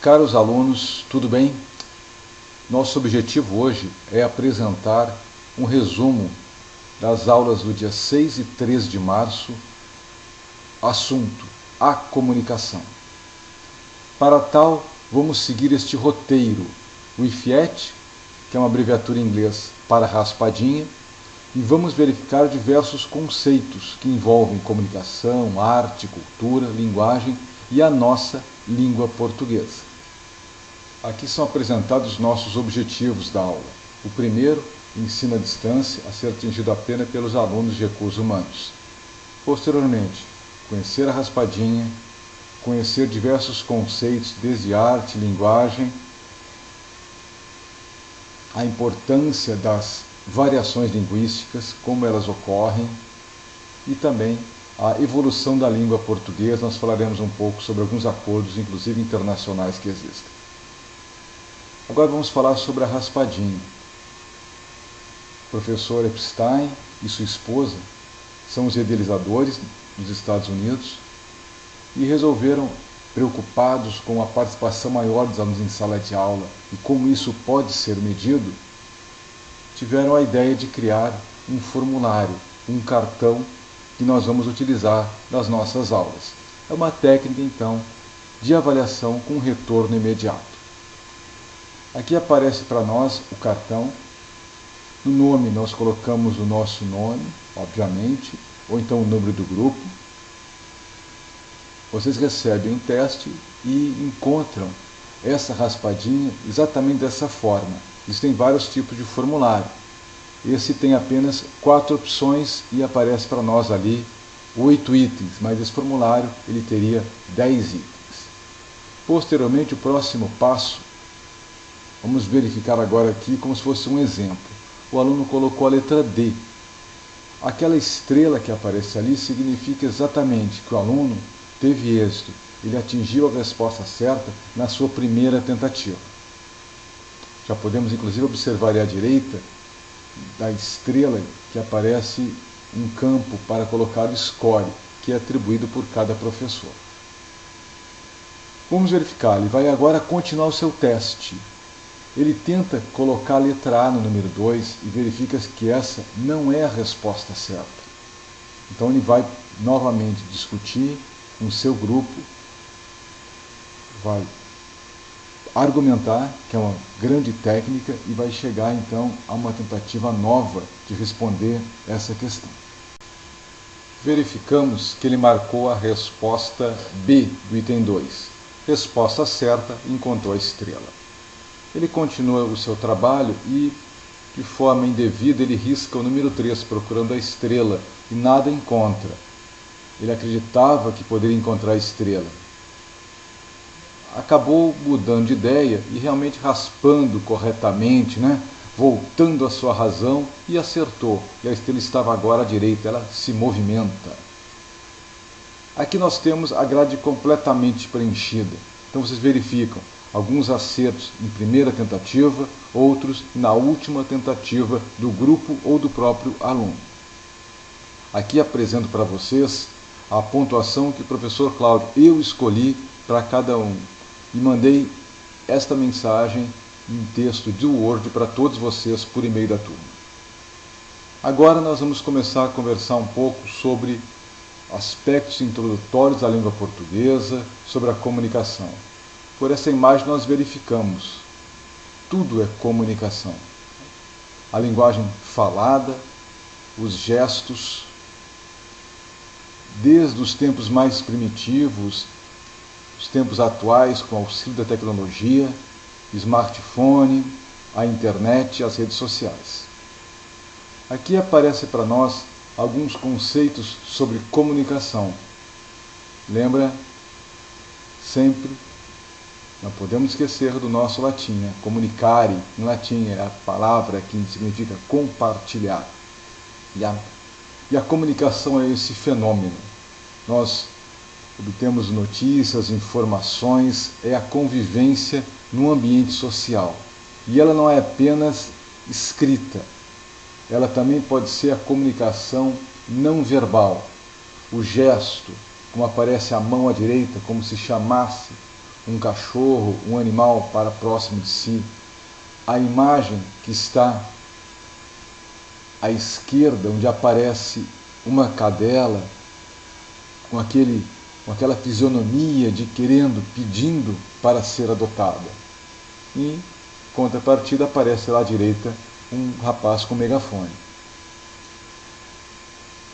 Caros alunos, tudo bem? Nosso objetivo hoje é apresentar um resumo das aulas do dia 6 e 3 de março, assunto: a comunicação. Para tal, vamos seguir este roteiro, o IFIET, que é uma abreviatura em inglês para raspadinha, e vamos verificar diversos conceitos que envolvem comunicação, arte, cultura, linguagem e a nossa língua portuguesa. Aqui são apresentados nossos objetivos da aula. O primeiro, ensino à distância, a ser atingido apenas pelos alunos de recursos humanos. Posteriormente, conhecer a raspadinha, conhecer diversos conceitos, desde arte, linguagem, a importância das variações linguísticas, como elas ocorrem, e também a evolução da língua portuguesa. Nós falaremos um pouco sobre alguns acordos, inclusive internacionais, que existem. Agora vamos falar sobre a raspadinha. O professor Epstein e sua esposa são os idealizadores dos Estados Unidos e resolveram, preocupados com a participação maior dos alunos em sala de aula e como isso pode ser medido, tiveram a ideia de criar um formulário, um cartão que nós vamos utilizar nas nossas aulas. É uma técnica, então, de avaliação com retorno imediato. Aqui aparece para nós o cartão. No nome nós colocamos o nosso nome, obviamente, ou então o número do grupo. Vocês recebem um teste e encontram essa raspadinha exatamente dessa forma. Existem vários tipos de formulário. Esse tem apenas 4 opções e aparece para nós ali 8 itens, mas esse formulário ele teria 10 itens. Posteriormente, o próximo passo, vamos verificar agora aqui como se fosse um exemplo. O aluno colocou a letra D. Aquela estrela que aparece ali significa exatamente que o aluno teve êxito. Ele atingiu a resposta certa na sua primeira tentativa. Já podemos inclusive observar ali à direita da estrela que aparece um campo para colocar o score, que é atribuído por cada professor. Vamos verificar, ele vai agora continuar o seu teste. Ele tenta colocar a letra A no número 2 e verifica que essa não é a resposta certa. Então ele vai novamente discutir com o seu grupo, vai argumentar, que é uma grande técnica, e vai chegar então a uma tentativa nova de responder essa questão. Verificamos que ele marcou a resposta B do item 2. Resposta certa, encontrou a estrela. Ele continua o seu trabalho e, de forma indevida, ele risca o número 3, procurando a estrela, e nada encontra. Ele acreditava que poderia encontrar a estrela. Acabou mudando de ideia e realmente raspando corretamente, voltando à sua razão, e acertou. E a estrela estava agora à direita, ela se movimenta. Aqui nós temos a grade completamente preenchida. Então vocês verificam alguns acertos em primeira tentativa, outros na última tentativa do grupo ou do próprio aluno. Aqui apresento para vocês a pontuação que o professor Cláudio eu escolhi para cada um. E mandei esta mensagem em texto de Word para todos vocês por e-mail da turma. Agora nós vamos começar a conversar um pouco sobre aspectos introdutórios da língua portuguesa, sobre a comunicação. Por essa imagem nós verificamos, tudo é comunicação. A linguagem falada, os gestos, desde os tempos mais primitivos, os tempos atuais com auxílio da tecnologia, smartphone, a internet e as redes sociais. Aqui aparece para nós alguns conceitos sobre comunicação. Lembra sempre, não podemos esquecer do nosso latim, comunicare, em latim é a palavra que significa compartilhar. E a comunicação é esse fenômeno. Nós obtemos notícias, informações, é a convivência no ambiente social. E ela não é apenas escrita, ela também pode ser a comunicação não verbal. O gesto, como aparece a mão à direita, como se chamasse, um cachorro, um animal para próximo de si, a imagem que está à esquerda, onde aparece uma cadela com aquela fisionomia de querendo, pedindo para ser adotada. E, em contrapartida, aparece lá à direita um rapaz com megafone.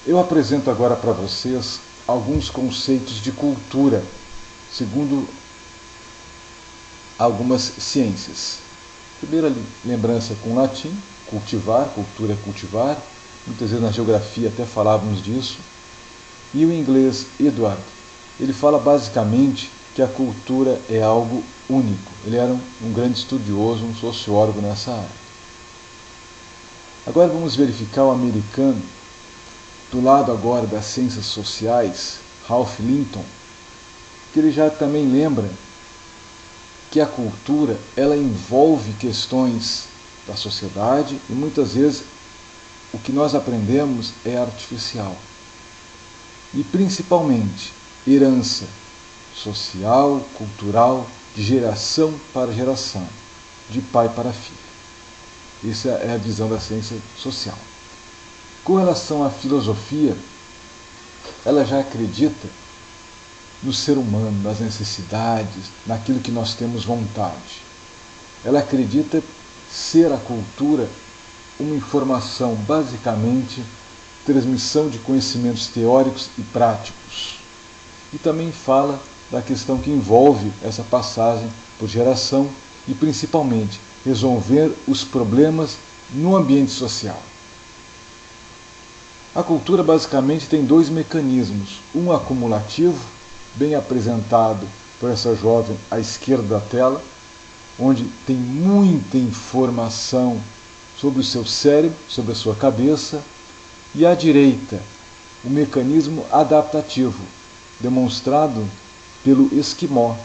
Eu apresento agora para vocês alguns conceitos de cultura, segundo algumas ciências. Primeira lembrança com o latim, cultivar, cultura é cultivar, muitas vezes na geografia até falávamos disso. E o inglês Edward, ele fala basicamente que a cultura é algo único. Ele era um grande estudioso, um sociólogo nessa área. Agora vamos verificar o americano, do lado agora das ciências sociais, Ralph Linton, que ele já também lembra que a cultura ela envolve questões da sociedade e muitas vezes o que nós aprendemos é artificial. E principalmente herança social, cultural, de geração para geração, de pai para filho. Essa é a visão da ciência social. Com relação à filosofia, ela já acredita no ser humano, nas necessidades, naquilo que nós temos vontade. Ela acredita ser a cultura uma informação, basicamente, transmissão de conhecimentos teóricos e práticos. E também fala da questão que envolve essa passagem por geração e, principalmente, resolver os problemas no ambiente social. A cultura basicamente tem dois mecanismos, um acumulativo, bem apresentado por essa jovem à esquerda da tela, onde tem muita informação sobre o seu cérebro, sobre a sua cabeça, e à direita, o mecanismo adaptativo, demonstrado pelo esquimó,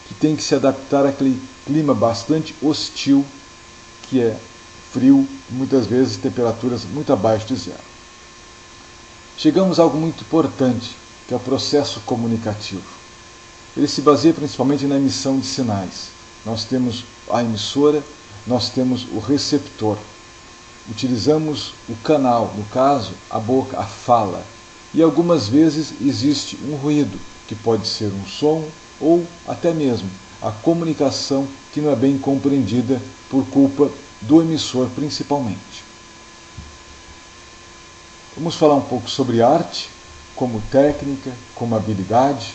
que tem que se adaptar àquele clima bastante hostil, que é frio, muitas vezes temperaturas muito abaixo de zero. Chegamos a algo muito importante, que é o processo comunicativo. Ele se baseia principalmente na emissão de sinais. Nós temos a emissora, nós temos o receptor. Utilizamos o canal, no caso, a boca, a fala. E algumas vezes existe um ruído, que pode ser um som ou até mesmo a comunicação que não é bem compreendida por culpa do emissor principalmente. Vamos falar um pouco sobre arte, como técnica, como habilidade,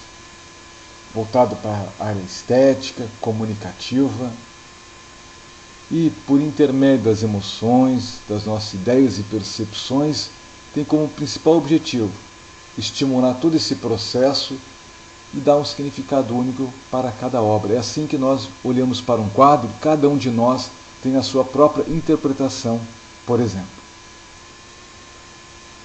voltado para a área estética, comunicativa, e por intermédio das emoções, das nossas ideias e percepções, tem como principal objetivo estimular todo esse processo e dar um significado único para cada obra. É assim que nós olhamos para um quadro, cada um de nós tem a sua própria interpretação, por exemplo.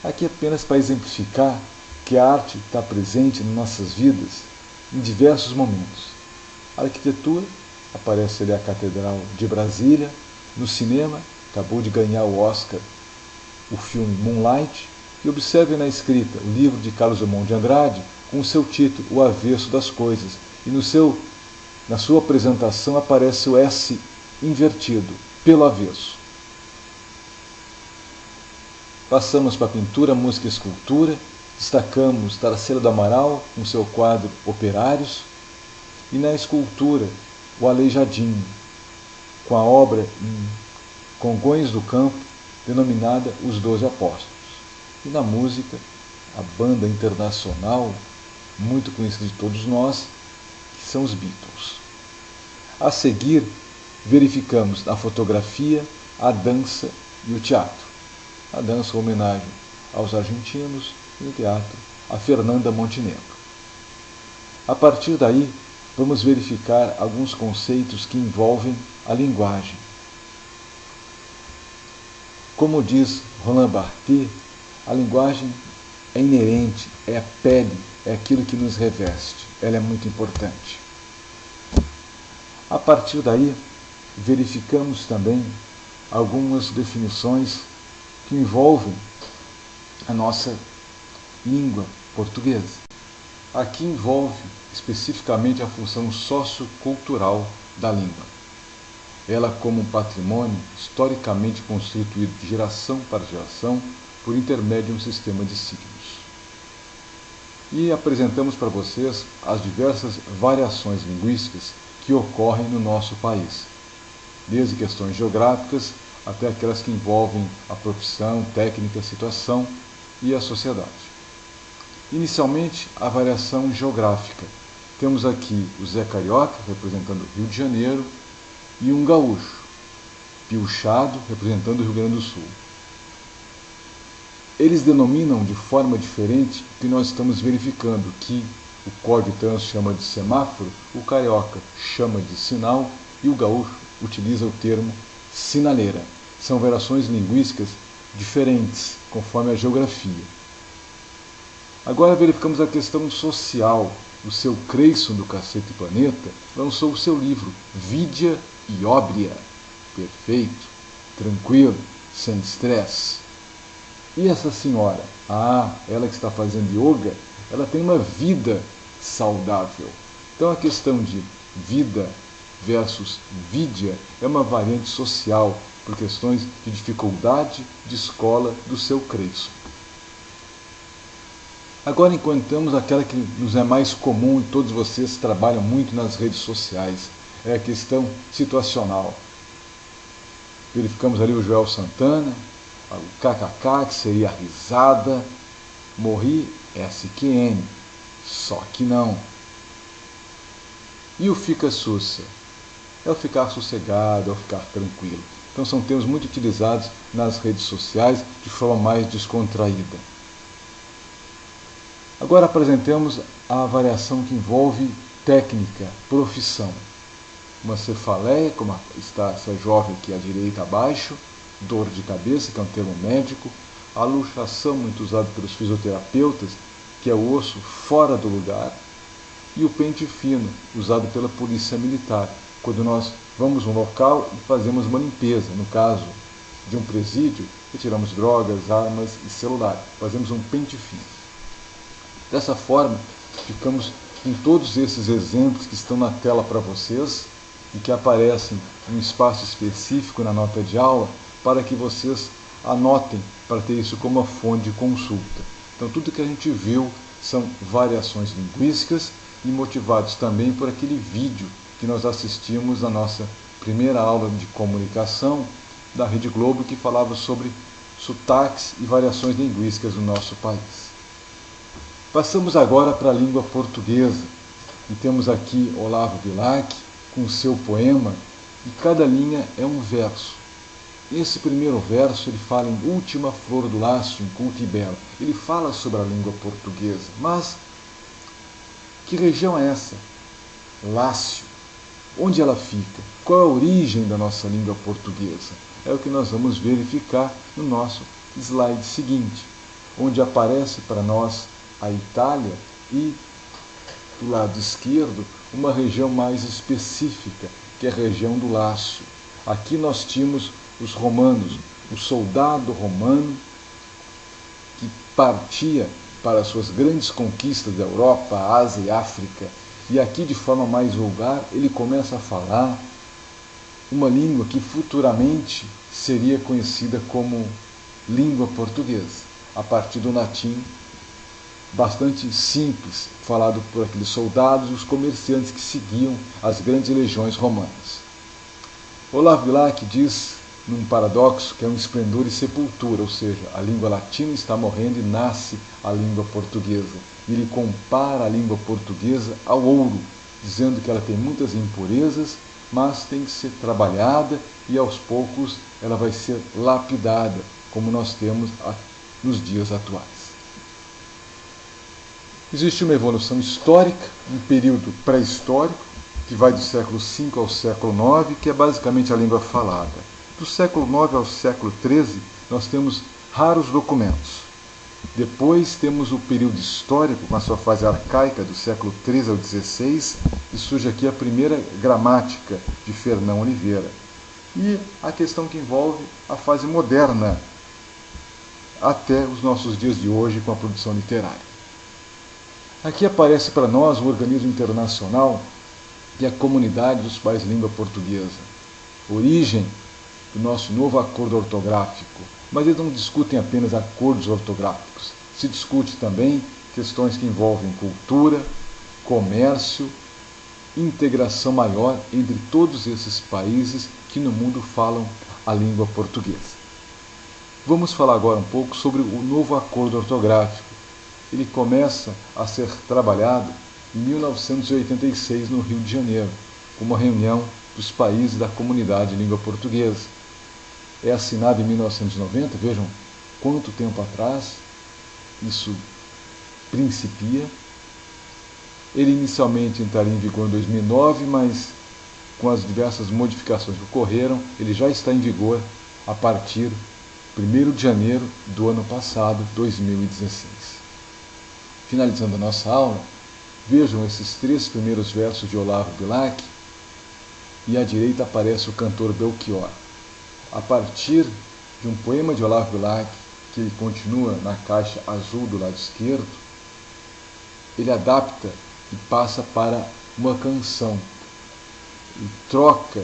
Aqui apenas para exemplificar que a arte está presente em nossas vidas em diversos momentos. A arquitetura, aparece ali a Catedral de Brasília. No cinema, acabou de ganhar o Oscar o filme Moonlight. E observe na escrita o livro de Carlos Drummond de Andrade, com o seu título O Avesso das Coisas. E na sua apresentação aparece o S invertido, pelo avesso. Passamos para a pintura, música e escultura. Destacamos Tarsila do Amaral, com seu quadro Operários. E na escultura, o Aleijadinho, com a obra em Congonhas do Campo, denominada Os 12 Apóstolos. E na música, a banda internacional, muito conhecida de todos nós, que são os Beatles. A seguir, verificamos na fotografia a dança e o teatro. A dança, homenagem aos argentinos, e no teatro, a Fernanda Montenegro. A partir daí, vamos verificar alguns conceitos que envolvem a linguagem. Como diz Roland Barthes, a linguagem é inerente, é a pele, é aquilo que nos reveste. Ela é muito importante. A partir daí, verificamos também algumas definições que envolvem a nossa língua portuguesa. Aqui envolve especificamente a função sociocultural da língua. Ela como um patrimônio historicamente constituído de geração para geração por intermédio de um sistema de signos. E apresentamos para vocês as diversas variações linguísticas que ocorrem no nosso país, desde questões geográficas até aquelas que envolvem a profissão, técnica, situação e a sociedade. Inicialmente, a variação geográfica. Temos aqui o Zé Carioca, representando o Rio de Janeiro, e um gaúcho, piochado, representando o Rio Grande do Sul. Eles denominam de forma diferente o que nós estamos verificando, que o Código de Trânsito chama de semáforo, o carioca chama de sinal e o gaúcho utiliza o termo sinaleira. São variações linguísticas diferentes, conforme a geografia. Agora verificamos a questão social. O seu Creyson do Cacete Planeta lançou o seu livro Vidia e Óbria. Perfeito, tranquilo, sem estresse. E essa senhora? Ela que está fazendo yoga, ela tem uma vida saudável. Então a questão de vida versus vidya é uma variante social por questões de dificuldade de escola do seu Creyson. Agora encontramos aquela que nos é mais comum e todos vocês trabalham muito nas redes sociais, é a questão situacional. Verificamos ali o Joel Santana, o kkk, que seria a risada, morri, SQN, só que não. E o fica sussa? É o ficar sossegado, é o ficar tranquilo. Então são termos muito utilizados nas redes sociais de forma mais descontraída. Agora apresentemos a variação que envolve técnica, profissão. Uma cefaleia, como está essa jovem aqui à direita abaixo, dor de cabeça, que é um termo médico, a luxação, muito usado pelos fisioterapeutas, que é o osso fora do lugar, e o pente fino, usado pela polícia militar, quando nós vamos a um local e fazemos uma limpeza, no caso de um presídio, retiramos drogas, armas e celular, fazemos um pente fino. Dessa forma, ficamos com todos esses exemplos que estão na tela para vocês e que aparecem em um espaço específico na nota de aula para que vocês anotem para ter isso como uma fonte de consulta. Então tudo que a gente viu são variações linguísticas e motivados também por aquele vídeo que nós assistimos na nossa primeira aula de comunicação da Rede Globo que falava sobre sotaques e variações linguísticas no nosso país. Passamos agora para a língua portuguesa e temos aqui Olavo Bilac com o seu poema e cada linha é um verso. Esse primeiro verso ele fala em última flor do lácio, inculta e bela. Ele fala sobre a língua portuguesa, mas que região é essa? Lácio. Onde ela fica? Qual é a origem da nossa língua portuguesa? É o que nós vamos verificar no nosso slide seguinte, onde aparece para nós a Itália e, do lado esquerdo, uma região mais específica, que é a região do Lácio. Aqui nós tínhamos os romanos, o soldado romano que partia para as suas grandes conquistas da Europa, Ásia e África. E aqui, de forma mais vulgar, ele começa a falar uma língua que futuramente seria conhecida como língua portuguesa, a partir do latim, bastante simples, falado por aqueles soldados e os comerciantes que seguiam as grandes legiões romanas. Olavo Bilac diz, num paradoxo, que é um esplendor e sepultura, ou seja, a língua latina está morrendo e nasce a língua portuguesa. Ele compara a língua portuguesa ao ouro, dizendo que ela tem muitas impurezas, mas tem que ser trabalhada e aos poucos ela vai ser lapidada, como nós temos nos dias atuais. Existe uma evolução histórica, um período pré-histórico, que vai do século V ao século IX, que é basicamente a língua falada. Do século IX ao século XIII, nós temos raros documentos. Depois temos o período histórico, com a sua fase arcaica, do século XIII ao XVI, e surge aqui a primeira gramática de Fernão Oliveira. E a questão que envolve a fase moderna, até os nossos dias de hoje, com a produção literária. Aqui aparece para nós o organismo internacional e a comunidade dos pais de língua portuguesa. Origem do nosso novo acordo ortográfico. Mas eles não discutem apenas acordos ortográficos. Se discute também questões que envolvem cultura, comércio, integração maior entre todos esses países que no mundo falam a língua portuguesa. Vamos falar agora um pouco sobre o novo acordo ortográfico. Ele começa a ser trabalhado em 1986 no Rio de Janeiro, com uma reunião dos países da comunidade de língua portuguesa. É assinado em 1990, vejam quanto tempo atrás isso principia. Ele inicialmente entraria em vigor em 2009, mas com as diversas modificações que ocorreram, ele já está em vigor a partir de 1º de janeiro do ano passado, 2016. Finalizando a nossa aula, vejam esses 3 primeiros versos de Olavo Bilac, e à direita aparece o cantor Belchior. A partir de um poema de Olavo Bilac, que ele continua na caixa azul do lado esquerdo, ele adapta e passa para uma canção e troca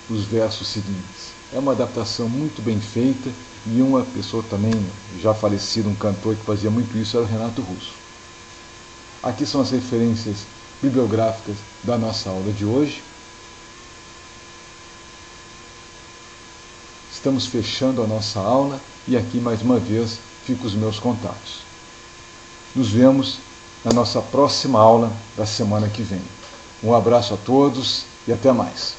os versos seguintes. É uma adaptação muito bem feita, e uma pessoa também já falecida, um cantor que fazia muito isso, era o Renato Russo. Aqui são as referências bibliográficas da nossa aula de hoje. Estamos fechando a nossa aula e aqui mais uma vez ficam os meus contatos. Nos vemos na nossa próxima aula da semana que vem. Um abraço a todos e até mais.